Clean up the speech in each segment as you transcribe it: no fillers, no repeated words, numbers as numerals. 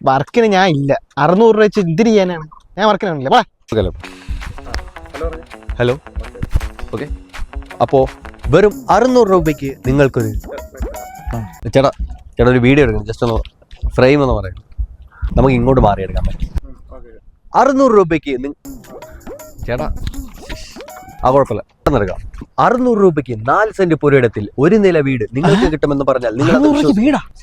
വർക്കിന് ഞാൻ ഇല്ല. 600 രൂപ വെച്ച് എന്തിന് ചെയ്യാനാണ്? ഞാൻ വർക്കിനാണില്ല. Hello okay. അപ്പോൾ വെറും 600 രൂപയ്ക്ക് നിങ്ങൾക്കൊരു ചേട്ടാ ഒരു വീഡിയോ എടുക്കണം. ജസ്റ്റ് ഒന്ന് ഫ്രെയിം എന്ന് പറയാം. നമുക്ക് ഇങ്ങോട്ട് മാറിയെടുക്കാൻ പറ്റും. 600 രൂപയ്ക്ക് ചേട്ടാ കുഴപ്പമില്ല, എടുക്കാം. 600 രൂപയ്ക്ക് 4 സെന്റ് പുരയിടത്തിൽ ഒരു നില വീട് നിങ്ങൾക്ക് കിട്ടുമെന്ന് പറഞ്ഞാൽ നിങ്ങൾ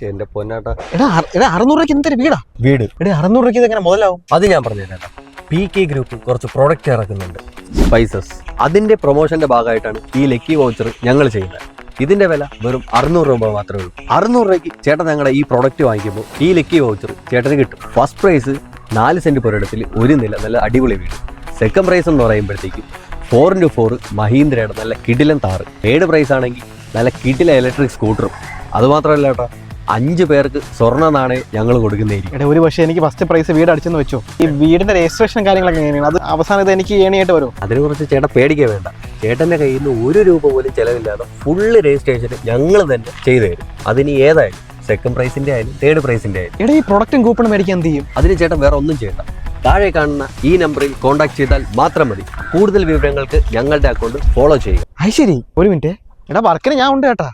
എന്റെ പൊന്നാട്ടാ 600 രൂപയ്ക്ക് എന്തൊരു വീടാ? വീട് 600 രൂപയ്ക്ക് ഇതെങ്ങനെ മുതലാവും? അത് ഞാൻ പറഞ്ഞു തരാം. PK ഗ്രൂപ്പ് കുറച്ച് പ്രൊഡക്റ്റ് ഇറക്കുന്നുണ്ട്, സ്പൈസസ്. അതിന്റെ പ്രൊമോഷന്റെ ഭാഗമായിട്ടാണ് ഈ ലക്കി വൗച്ചർ ഞങ്ങൾ ചെയ്യുന്നത്. ഇതിന്റെ വില വെറും 600 രൂപ മാത്രമേ ഉള്ളൂ. 600 രൂപയ്ക്ക് ചേട്ടൻ ഞങ്ങളുടെ ഈ പ്രൊഡക്റ്റ് വാങ്ങിക്കുമ്പോൾ ഈ ലക്കി വൗച്ചർ ചേട്ടന് കിട്ടും. ഫസ്റ്റ് പ്രൈസ് 4 സെന്റ് പുരയിടത്തിൽ ഒരു നില നല്ല അടിപൊളി വീട്. സെക്കൻഡ് പ്രൈസ് എന്ന് പറയുമ്പോഴത്തേക്കും 4x4 മഹീന്ദ്രയുടെ നല്ല കിടിലൻ താറ്. തേർഡ് പ്രൈസ് ആണെങ്കിൽ നല്ല കിടില ഇലക്ട്രിക് സ്കൂട്ടറും. അതുമാത്രമല്ല കേട്ടോ, 5 പേർക്ക് സ്വർണ്ണ നാണയം ഞങ്ങൾ കൊടുക്കുന്നതായിരിക്കും. ഒരു പക്ഷേ എനിക്ക് ഫസ്റ്റ് പ്രൈസ് വീട് അടിച്ചെന്ന് വെച്ചോ, ഈ വീടിന്റെ രജിസ്ട്രേഷൻ കാര്യങ്ങളൊക്കെ എങ്ങനെയാണ്? അത് അവസാനം ഇത് എനിക്ക് ഏണിയായിട്ട് വരും? അതിനെക്കുറിച്ച് ചേട്ടൻ പേടിക്കുക വേണ്ട. ചേട്ടൻ്റെ കയ്യിൽ നിന്ന് 1 രൂപ പോലും ചിലവില്ലാതെ ഫുള്ള് രജിസ്ട്രേഷൻ ഞങ്ങൾ തന്നെ ചെയ്തു തരും. അതിന് ഏതായാലും സെക്കൻഡ് പ്രൈസിന്റെ ആയാലും തേർഡ് പ്രൈസിന്റെ ആയാലും. ഈ പ്രൊഡക്റ്റും കൂപ്പണും മേടിക്കാൻ എന്ത് ചെയ്യും? അതിന് ചേട്ടൻ വേറെ ഒന്നും ചെയ്യണ്ട. താഴെ കാണുന്ന ഈ നമ്പറിൽ കോൺടാക്ട് ചെയ്താൽ മാത്രം മതി. കൂടുതൽ വിവരങ്ങൾക്ക് ഞങ്ങളുടെ അക്കൗണ്ട് ഫോളോ ചെയ്യുക. അത് ശരി, ഒരു മിനിറ്റ്. വർക്കിന് ഞാൻ ഉണ്ട് ചേട്ടാ.